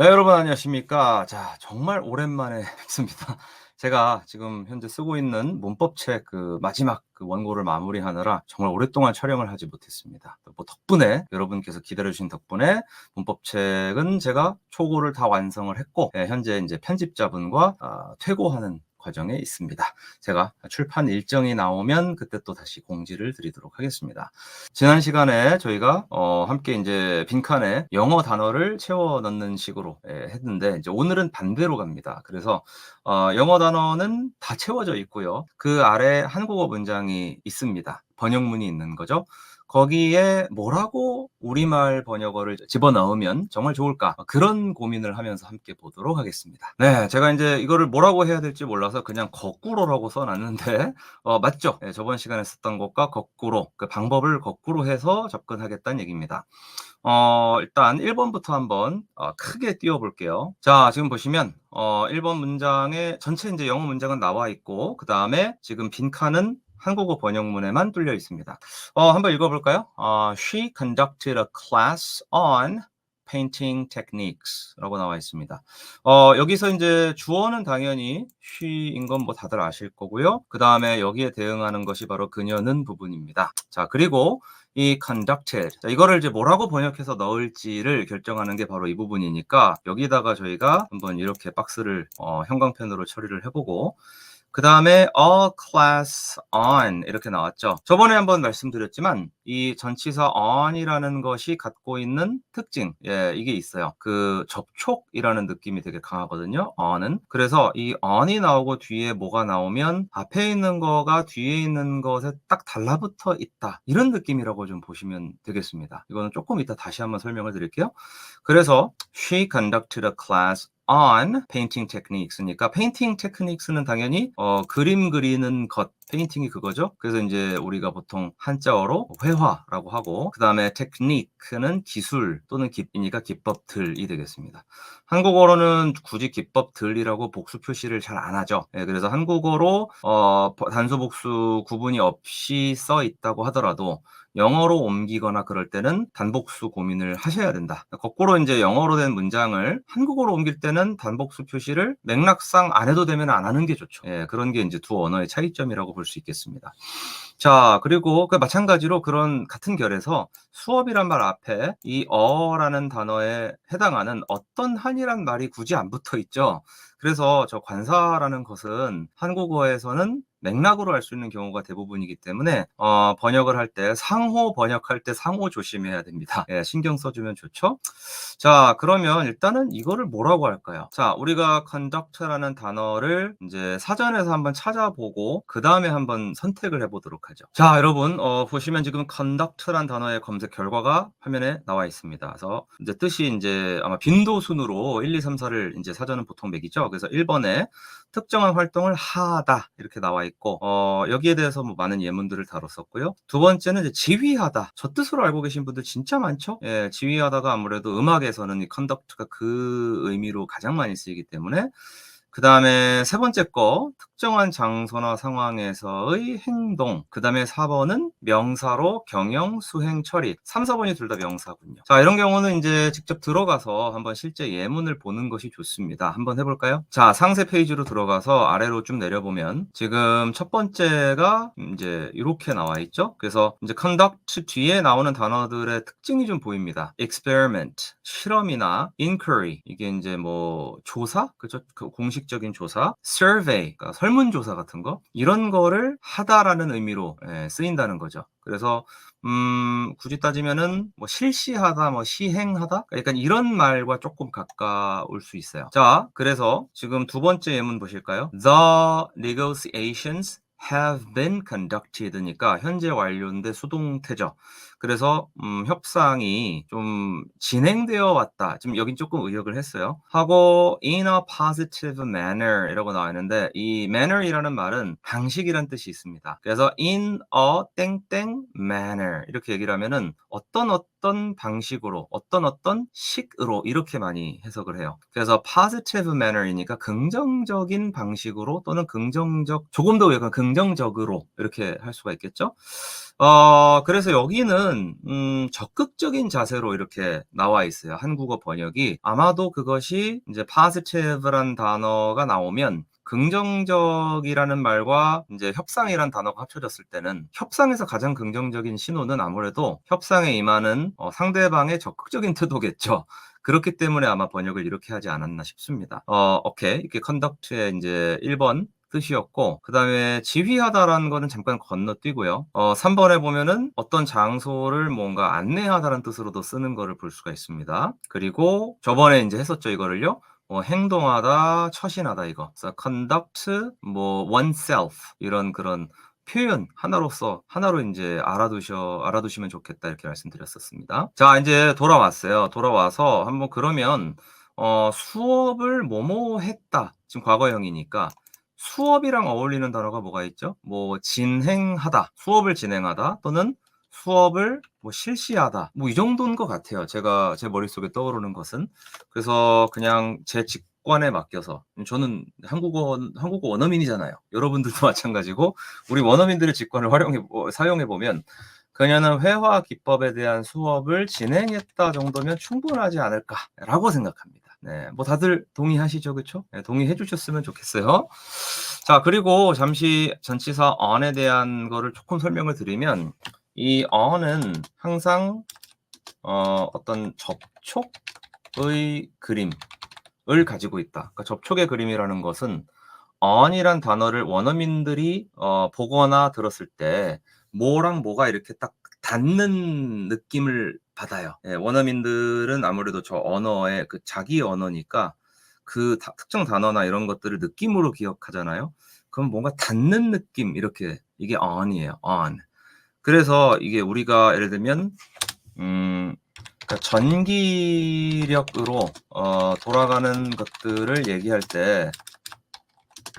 네, 여러분 안녕하십니까. 자, 정말 오랜만에 뵙습니다. 제가 지금 현재 쓰고 있는 문법책 마지막 원고를 마무리하느라 정말 오랫동안 촬영을 하지 못했습니다. 또 뭐 덕분에 여러분께서 기다려 주신 덕분에 문법책은 제가 초고를 다 완성을 했고, 현재 이제 편집자분과 퇴고하는 과정에 있습니다. 제가 출판 일정이 나오면 그때 또 다시 공지를 드리도록 하겠습니다. 지난 시간에 저희가 함께 인제 빈칸에 영어 단어를 채워 넣는 식으로 했는데, 이제 오늘은 반대로 갑니다. 그래서 영어 단어는 다 채워져 있고요. 그 아래 한국어 문장이 있습니다. 번역문이 있는 거죠. 거기에 뭐라고 우리말 번역어를 집어넣으면 정말 좋을까? 그런 고민을 하면서 함께 보도록 하겠습니다. 네. 제가 인제 이거를 뭐라고 해야 될지 몰라서 그냥 거꾸로라고 써 놨는데 맞죠? 예, 저번 시간에 썼던 것과 거꾸로, 그 방법을 거꾸로 해서 접근하겠다는 얘기입니다. 일단 1 번부터 한번 크게 띄워 볼게요. 자, 지금 보시면 1번 문장에 전체 인제 영어 문장은 나와 있고, 그다음에 지금 빈칸은 한국어 번역문에만 뚫려 있습니다. 한번 읽어 볼까요? "She conducted a class on painting techniques"라고 나와 있습니다. 여기서 인제 주어는 당연히 she인 건 뭐 다들 아실 거고요. 그다음에 여기에 대응하는 것이 바로 그녀는 부분입니다. 자, 그리고 이 conducted, 자, 이거를 이제 뭐라고 번역해서 넣을지를 결정하는 게 바로 이 부분이니까, 여기다가 저희가 한번 이렇게 박스를 형광펜으로 처리를 해 보고, 그다음에 a class on 이렇게 나왔죠. 저번에 한번 말씀드렸지만 이 전치사 on이라는 것이 갖고 있는 특징, 이게 있어요. 그 접촉이라는 느낌이 되게 강하거든요, on은. 그래서 이 on이 나오고 뒤에 뭐가 나오면 앞에 있는 거가 뒤에 있는 것에 딱 달라붙어 있다, 이런 느낌이라고 좀 보시면 되겠습니다. 이거는 조금 이따 다시 한번 설명을 드릴게요. 그래서 she conducted a class on painting techniques니까 painting techniques는 당연히 그림 그리는 것, 페인팅이 그거죠. 그래서 인제 우리가 보통 한자어로 회화라고 하고, 그다음에 technique는 기술 또는 기이니까 기법들이 되겠습니다. 한국어로는 굳이 기법들이라고 복수 표시를 잘 안 하죠. 그래서 한국어로 단수 복수 구분이 없이 써 있다고 하더라도 영어로 옮기거나 그럴 때는 단복수 고민을 하셔야 된다. 거꾸로 인제 영어로 된 문장을 한국어로 옮길 때는 단복수 표시를 맥락상 안 해도 되면 안 하는 게 좋죠. 그런 게 인제 두 언어의 차이점이라고 볼 수 있겠습니다. 자, 그리고 마찬가지로 그런 같은 결에서 수업이란 말 앞에 이 어라는 단어에 해당하는 어떤 한이란 말이 굳이 안 붙어 있죠. 그래서 저 관사라는 것은 한국어에서는 맥락으로 알 수 있는 경우가 대부분이기 때문에 번역을 할 때, 상호 번역할 때 상호 조심해야 됩니다. 신경 써 주면 좋죠. 자, 그러면 일단은 이거를 뭐라고 할까요? 자, 우리가 conduct라는 단어를 인제 사전에서 한번 찾아보고 그다음에 한번 선택을 해 보도록 하죠. 자, 여러분 보시면 지금 conduct란 단어의 검색 결과가 화면에 나와 있습니다. 그래서 인제 뜻이 인제 아마 빈도 순으로 1, 2, 3, 4를 인제 사전은 보통 매기죠. 그래서 1 번에 특정한 활동을 하다 이렇게 나와 있고, 여기에 대해서 뭐 많은 예문들을 다뤘었고요. 두 번째는 이제 지휘하다. 저 뜻으로 알고 계신 분들 진짜 많죠? 지휘하다가 아무래도 음악에서는 이 conduct가 그 의미로 가장 많이 쓰이기 때문에. 그다음에 세 번째 거, 특정한 장소나 상황에서의 행동. 그다음에 4 번은 명사로 경영, 수행, 처리. 3-4 번이 둘 다 명사군요. 자, 이런 경우는 인제 직접 들어가서 한번 실제 예문을 보는 것이 좋습니다. 한번 해 볼까요? 자, 상세 페이지로 들어가서 아래로 쭉 내려보면 지금 첫 번째가 인제 요렇게 나와 있죠. 그래서 인제 conduct 뒤에 나오는 단어들의 특징이 좀 보입니다. experiment, 실험이나 inquiry, 이게 인제 뭐 조사? 그죠? 그 공식적인 조사, survey, 그러니까 설문조사 같은 거, 이런 거를 하다라는 의미로 쓰인다는 거죠. 그래서 굳이 따지면은 뭐 실시하다, 뭐 시행하다, 약간 이런 말과 조금 가까울 수 있어요. 자, 그래서 지금 두 번째 예문 보실까요? The negotiations have been conducted니까 현재 완료인데 수동태죠. 그래서 협상이 좀 진행되어 왔다. 지금 여긴 조금 의역을 했어요. 하고 in a positive manner 이라고 나와 있는데, 이 manner이라는 말은 방식이란 뜻이 있습니다. 그래서 in a 땡땡 manner 이렇게 얘기를 하면은 어떤 방식으로, 어떤 식으로, 이렇게 많이 해석을 해요. 그래서 positive manner이니까 긍정적인 방식으로 또는 긍정적, 조금 더 약간 긍정적으로 이렇게 할 수가 있겠죠. 그래서 여기는 적극적인 자세로 이렇게 나와 있어요. 한국어 번역이. 아마도 그것이 이제 positive란 단어가 나오면 긍정적이라는 말과 이제 협상이란 단어가 합쳐졌을 때는 협상에서 가장 긍정적인 신호는 아무래도 협상에 임하는 상대방의 적극적인 태도겠죠. 그렇기 때문에 아마 번역을 이렇게 하지 않았나 싶습니다. 오케이. 이렇게 conduct의 이제 1번 뜻이었고, 그다음에 지휘하다라는 거는 잠깐 건너뛰고요. 3번에 보면은 어떤 장소를 뭔가 안내하다라는 뜻으로도 쓰는 거를 볼 수가 있습니다. 그리고 저번에 이제 했었죠, 이거를요. 행동하다, 처신하다 이거. 그래서 conduct 뭐 oneself 이런 그런 표현 하나로서 하나로 인제 알아두시면 좋겠다 이렇게 말씀드렸었습니다. 자 인제 돌아왔어요. 돌아와서 한번 그러면 수업을 뭐뭐 했다. 지금 과거형이니까 수업이랑 어울리는 단어가 뭐가 있죠? 뭐 진행하다, 수업을 진행하다 또는 수업을 뭐 실시하다. 뭐 이 정도인 것 같아요. 제가 제 머릿속에 떠오르는 것은. 그래서 그냥 제 직관에 맡겨서 저는 한국어 원어민이잖아요. 여러분들도 마찬가지고 우리 원어민들의 직관을 사용해 보면 그녀는 회화 기법에 대한 수업을 진행했다 정도면 충분하지 않을까라고 생각합니다. 네. 뭐 다들 동의하시죠? 그쵸? 네, 동의해 주셨으면 좋겠어요. 자 그리고 잠시 전치사 on에 대한 거를 조금 설명을 드리면 이 on은 항상 어떤 접촉의 그림을 가지고 있다. 그러니까 접촉의 그림이라는 것은 on이란 단어를 원어민들이 보거나 들었을 때 뭐랑 뭐가 이렇게 딱 닿는 느낌을 받아요. 예, 원어민들은 아무래도 저 언어의 그 자기 언어니까 그 특정 단어나 이런 것들을 느낌으로 기억하잖아요. 그럼 뭔가 닿는 느낌 이렇게 이게 on이에요. on. 그래서 이게 우리가 예를 들면 그러니까 전기력으로 돌아가는 것들을 얘기할 때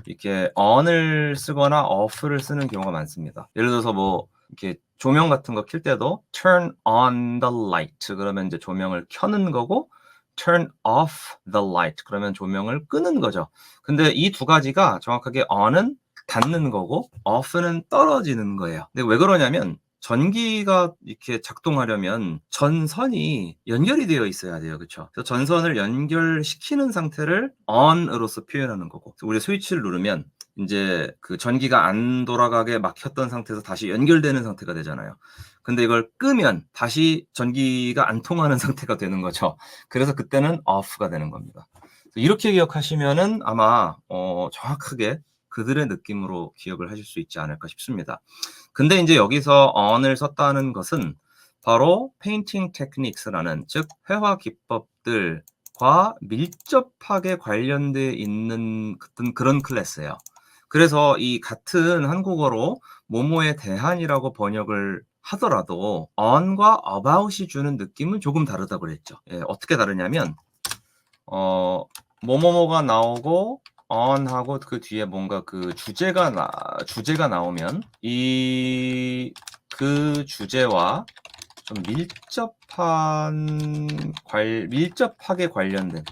이렇게 on을 쓰거나 off를 쓰는 경우가 많습니다. 예를 들어서 뭐 이렇게 조명 같은 거 켤 때도 turn on the light 그러면 이제 조명을 켜는 거고 turn off the light 그러면 조명을 끄는 거죠. 근데 이 두 가지가 정확하게 on은 닫는 거고 off는 떨어지는 거예요. 근데 왜 그러냐면 전기가 이렇게 작동하려면 전선이 연결이 되어 있어야 돼요. 그쵸? 그래서 전선을 연결시키는 상태를 on으로서 표현하는 거고 우리 스위치를 누르면 인제 그 전기가 안 돌아가게 막혔던 상태에서 다시 연결되는 상태가 되잖아요. 근데 이걸 끄면 다시 전기가 안 통하는 상태가 되는 거죠. 그래서 그때는 off가 되는 겁니다. 이렇게 기억하시면은 아마 정확하게 그들의 느낌으로 기억을 하실 수 있지 않을까 싶습니다. 근데 인제 여기서 on을 썼다는 것은 바로 painting techniques라는 즉 회화 기법들과 밀접하게 관련돼 있는 어떤 그런 클래스예요. 그래서 이 같은 한국어로 뭐뭐에 대한이라고 번역을 하더라도 on과 about이 주는 느낌은 조금 다르다고 그랬죠. 예, 어떻게 다르냐면 뭐뭐뭐가 나오고 on하고 그 뒤에 뭔가 그 주제가 나오면 그 주제와 좀 밀접하게 관련된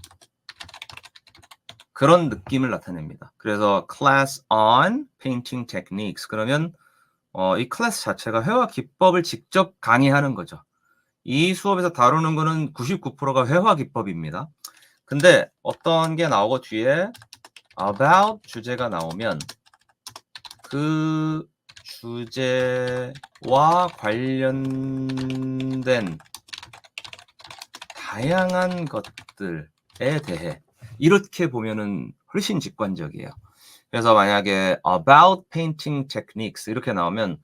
그런 느낌을 나타냅니다. 그래서 class on painting techniques 그러면 이 클래스 자체가 회화 기법을 직접 강의하는 거죠. 이 수업에서 다루는 거는 99%가 회화 기법입니다. 근데 어떤 게 나오고 뒤에 about 주제가 나오면 그 주제와 관련된 다양한 것들에 대해 이렇게 보면은 훨씬 직관적이에요. 그래서 만약에 about painting techniques 이렇게 나오면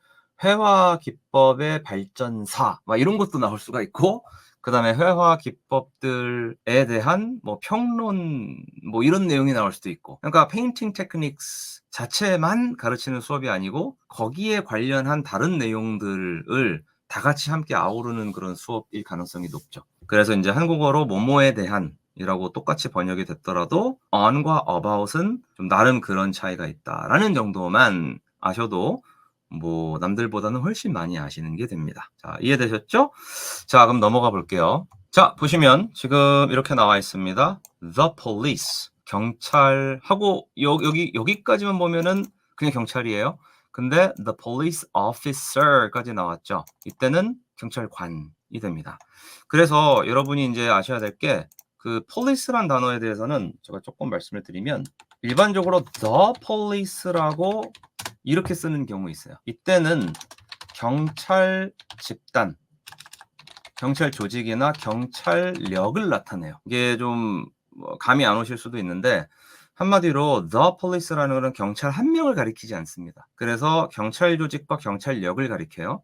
회화 기법의 발전사 막 이런 것도 나올 수가 있고 그다음에 회화 기법들에 대한 뭐 평론 뭐 이런 내용이 나올 수도 있고 그러니까 painting techniques 자체만 가르치는 수업이 아니고 거기에 관련한 다른 내용들을 다 같이 함께 아우르는 그런 수업일 가능성이 높죠. 그래서 인제 한국어로 뭐뭐에 대한 이라고 똑같이 번역이 됐더라도 on과 about은 좀 나름 그런 차이가 있다라는 정도만 아셔도 뭐 남들보다는 훨씬 많이 아시는 게 됩니다. 자, 이해되셨죠? 자, 그럼 넘어가 볼게요. 자, 보시면 지금 이렇게 나와 있습니다. The police 경찰하고 여기까지만 보면은 그냥 경찰이에요. 근데 the police officer까지 나왔죠. 이때는 경찰관이 됩니다. 그래서 여러분이 인제 아셔야 될 게 그 police란 단어에 대해서는 제가 쪼끔 말씀을 드리면 일반적으로 the police라고 이렇게 쓰는 경우 있어요. 이때는 경찰 집단, 경찰 조직이나 경찰력을 나타내요. 이게 좀 뭐 감이 안 오실 수도 있는데 한마디로 the police라는 거는 경찰 한 명을 가리키지 않습니다. 그래서 경찰 조직과 경찰력을 가리켜요.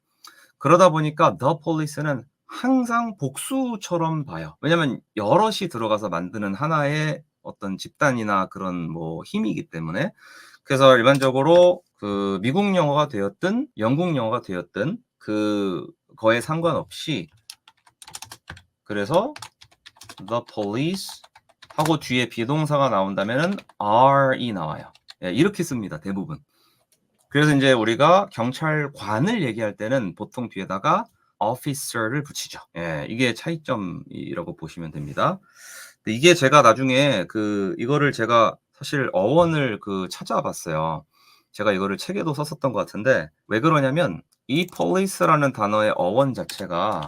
그러다 보니까 the police는 항상 복수처럼 봐요. 왜냐면 여럿이 들어가서 만드는 하나의 어떤 집단이나 그런 뭐 힘이기 때문에. 그래서 일반적으로 그 미국 영어가 되었든 영국 영어가 되었든 그거에 상관없이 그래서 the police 하고 뒤에 비동사가 나온다면은 are이 나와요. 예, 이렇게 씁니다, 대부분. 그래서 인제 우리가 경찰관을 얘기할 때는 보통 뒤에다가 officer를 붙이죠. 예, 이게 차이점이라고 보시면 됩니다. 근데 이게 제가 나중에 이거를 제가 사실 어원을 찾아봤어요. 제가 이거를 책에도 썼었던 것 같은데 왜 그러냐면 이 police라는 단어의 어원 자체가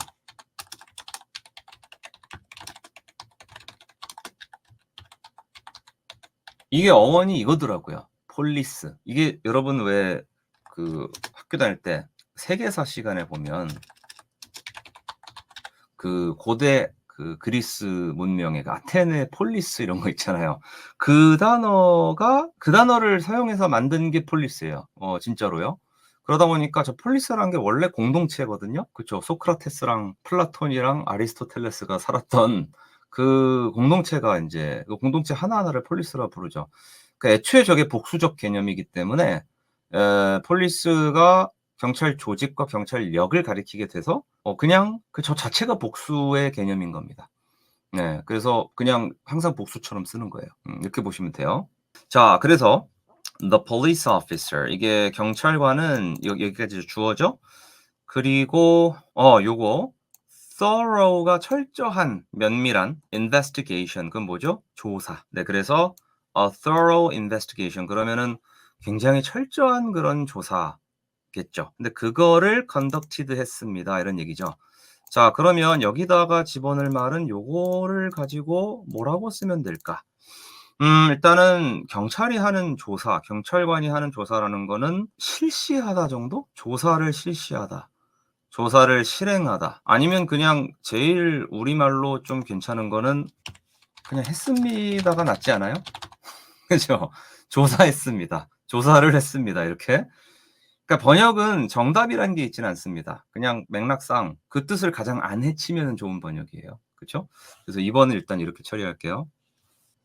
이게 어원이 이거더라고요. 폴리스. 이게 여러분 왜 학교 다닐 때 세계사 시간에 보면 고대 그리스 문명의 아테네 폴리스 이런 거 있잖아요. 그 단어를 사용해서 만든 게 폴리스예요. 진짜로요. 그러다 보니까 저 폴리스라는 게 원래 공동체거든요. 그쵸. 소크라테스랑 플라톤이랑 아리스토텔레스가 살았던 그 공동체가 인제 그 공동체 하나하나를 폴리스라 부르죠. 애초에 저게 복수적 개념이기 때문에 폴리스가 경찰 조직과 경찰력을 가리키게 돼서 그냥 저 자체가 복수의 개념인 겁니다. 네. 그래서 그냥 항상 복수처럼 쓰는 거예요. 이렇게 보시면 돼요. 자, 그래서 the police officer 이게 경찰관은 여기까지 주어죠. 그리고 요거 thorough가 철저한, 면밀한 investigation 그건 뭐죠? 조사. 네, 그래서 a thorough investigation 그러면은 굉장히 철저한 그런 조사겠죠. 근데 그거를 conducted 했습니다. 이런 얘기죠. 자, 그러면 여기다가 집어넣을 말은 요거를 가지고 뭐라고 쓰면 될까? 일단은 경찰이 하는 조사, 경찰관이 하는 조사라는 거는 실시하다 정도? 조사를 실시하다. 조사를 실행하다. 아니면 그냥 제일 우리말로 좀 괜찮은 거는 그냥 "했습니다."가 낫지 않아요? 그죠? "조사했습니다." "조사를 했습니다." 이렇게. 그러니까 번역은 정답이라는 게 있지는 않습니다. 그냥 맥락상 그 뜻을 가장 안 해치면은 좋은 번역이에요. 그쵸? 그래서 2 번을 일단 이렇게 처리할게요.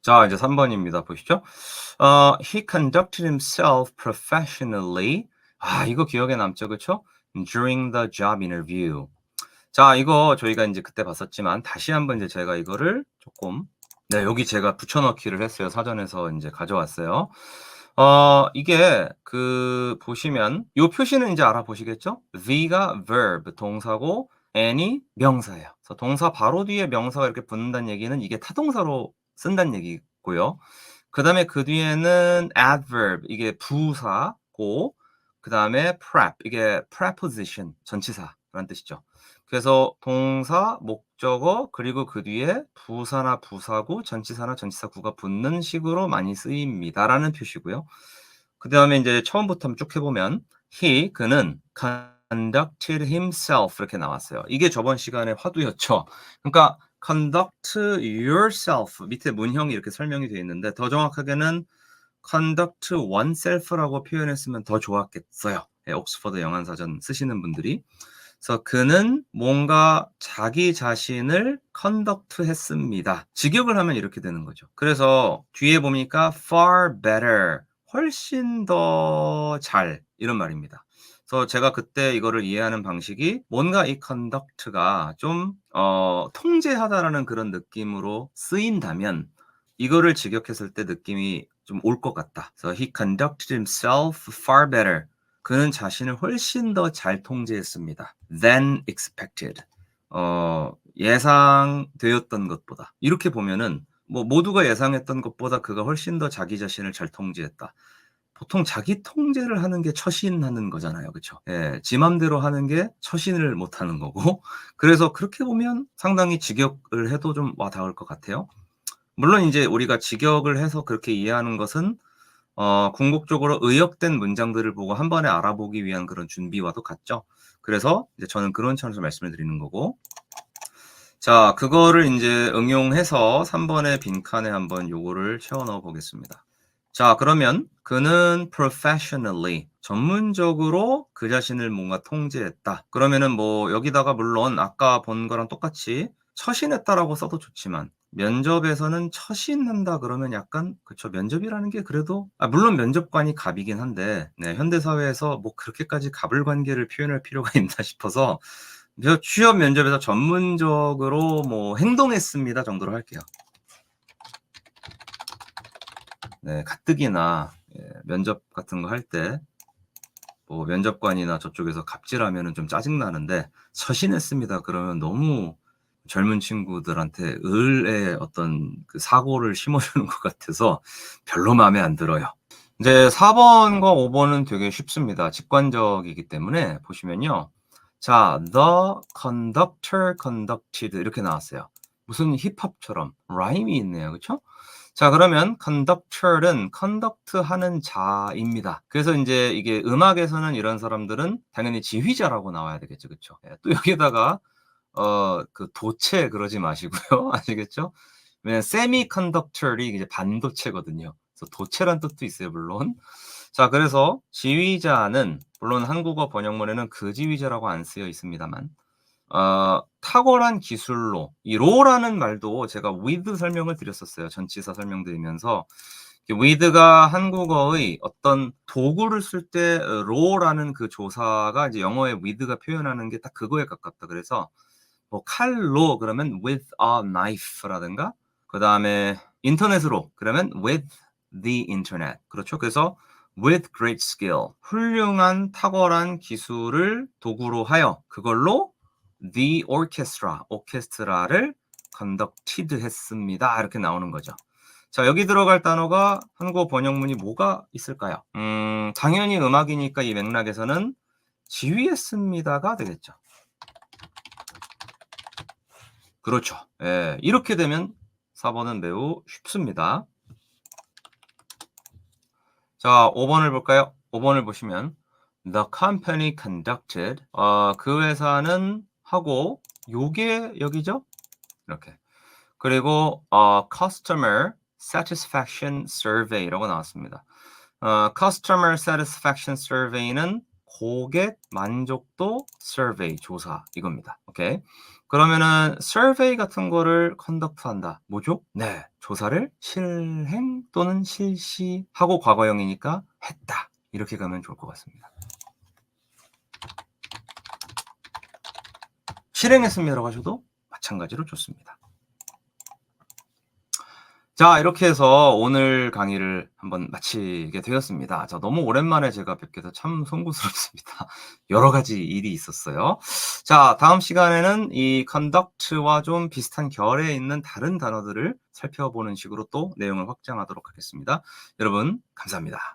자, 이제 3 번입니다. 보시죠. He conducted himself professionally. 이거 기억에 남죠. 그쵸? During the job interview. 자, 이거 저희가 인제 그때 봤었지만 다시 한번 이제 제가 이거를 쪼끔 네, 여기 제가 붙여 넣기를 했어요. 사전에서 인제 가져왔어요. 이게 보시면 요 표시는 인제 알아보시겠죠? the가 verb 동사고 and이 명사예요. 그래서 동사 바로 뒤에 명사가 이렇게 붙는다는 얘기는 이게 타동사로 쓴다는 얘기고요. 그다음에 그 뒤에는 adverb 이게 부사고 그다음에 prep 이게 preposition 전치사라는 뜻이죠. 그래서 동사, 목적어 그리고 그 뒤에 부사나 부사구, 전치사나 전치사구가 붙는 식으로 많이 쓰입니다라는 표시고요. 그다음에 인제 처음부터 한번 쭉 해 보면 그는 conducted himself 이렇게 나왔어요. 이게 저번 시간의 화두였죠. 그러니까 conduct yourself 밑에 문형이 이렇게 설명이 되어 있는데 더 정확하게는 conduct oneself라고 표현했으면 더 좋았겠어요. 예, 옥스퍼드 영한사전 쓰시는 분들이. 그래서 그는 뭔가 자기 자신을 conduct 했습니다. 직역을 하면 이렇게 되는 거죠. 그래서 뒤에 보니까 far better 훨씬 더 잘 이런 말입니다. 그래서 제가 그때 이거를 이해하는 방식이 뭔가 이 conduct가 좀 통제하다라는 그런 느낌으로 쓰인다면 이거를 직역했을 때 느낌이 좀 올 것 같다. 그래서 he conducted himself far better. 그는 자신을 훨씬 더 잘 통제했습니다. than expected. 예상되었던 것보다. 이렇게 보면은 뭐 모두가 예상했던 것보다 그가 훨씬 더 자기 자신을 잘 통제했다. 보통 자기 통제를 하는 게 처신하는 거잖아요. 그쵸? 예. 지 맘대로 하는 게 처신을 못 하는 거고 그래서 그렇게 보면 상당히 직역을 해도 좀 와 닿을 것 같아요. 물론 인제 우리가 직역을 해서 그렇게 이해하는 것은 궁극적으로 의역된 문장들을 보고 한 번에 알아보기 위한 그런 준비와도 같죠. 그래서 이제 저는 그런 차원에서 말씀을 드리는 거고 자 그거를 인제 응용해서 3 번의 빈칸에 한번 요거를 채워 넣어 보겠습니다. 자 그러면 그는 professionally 전문적으로 그 자신을 뭔가 통제했다. 그러면은 뭐 여기다가 물론 아까 본 거랑 똑같이 처신했다라고 써도 좋지만 면접에서는 처신한다 그러면 약간 그쵸. 면접이라는 게 그래도 물론 면접관이 갑이긴 한데 네 현대 사회에서 뭐 그렇게까지 갑을 관계를 표현할 필요가 있나 싶어서 저 취업 면접에서 전문적으로 뭐 행동했습니다 정도로 할게요. 네 가뜩이나 예 면접 같은 거 할 때 뭐 면접관이나 저쪽에서 갑질하면은 좀 짜증 나는데 "처신했습니다." 그러면 너무 젊은 친구들한테 을의 어떤 그 사고를 심어주는 것 같아서 별로 마음에 안 들어요. 이제 4 번과 5 번은 되게 쉽습니다. 직관적이기 때문에 보시면요. 자 "The conductor conducted." 이렇게 나왔어요. 무슨 힙합처럼 라임이 있네요. 그쵸? 자 그러면 conductor는 conduct 하는 자입니다. 그래서 인제 이게 음악에서는 이런 사람들은 당연히 지휘자라고 나와야 되겠죠. 그쵸? 예 또 여기에다가 그 도체 그러지 마시고요. 아시겠죠? 왜냐면 semiconductor이 이제 반도체거든요. 그래서 도체란 뜻도 있어요 물론. 자 그래서 지휘자는 물론 한국어 번역문에는 그 지휘자라고 안 쓰여 있습니다만 탁월한 기술로 이 row라는 말도 제가 with 설명을 드렸었어요. 전치사 설명드리면서 이 with가 한국어의 어떤 도구를 쓸 때 row라는 그 조사가 이제 영어의 with가 표현하는 게 딱 그거에 가깝다. 그래서 뭐 칼로 그러면 with a knife라든가 그다음에 인터넷으로 그러면 with the internet. 그렇죠. 그래서 with great skill 훌륭한 탁월한 기술을 도구로 하여 그걸로 the orchestra 오케스트라를 conducted 했습니다. 이렇게 나오는 거죠. 자 여기 들어갈 단어가 한국어 번역문이 뭐가 있을까요? 당연히 음악이니까 이 맥락에서는 지휘했습니다가 되겠죠. 그렇죠. 예. 이렇게 되면 4 번은 매우 쉽습니다. 자 5 번을 볼까요? 5 번을 보시면 The company conducted 그 회사는 하고 요게 여기죠? 이렇게. 그리고 customer satisfaction survey라고 나왔습니다. customer satisfaction survey는 고객 만족도 survey 조사 이겁니다. 오케이. 그러면은 survey 같은 거를 conduct한다. 뭐죠? 네. 조사를 실행 또는 실시하고 과거형이니까 했다. 이렇게 가면 좋을 것 같습니다. 실행했습니다라고 하셔도 마찬가지로 좋습니다. 자 이렇게 해서 오늘 강의를 한번 마치게 되었습니다. 자 너무 오랜만에 제가 뵙게 돼서 참 송구스럽습니다. 여러 가지 일이 있었어요. 자 다음 시간에는 이 conduct와 좀 비슷한 결에 있는 다른 단어들을 살펴보는 식으로 또 내용을 확장하도록 하겠습니다. 여러분 감사합니다.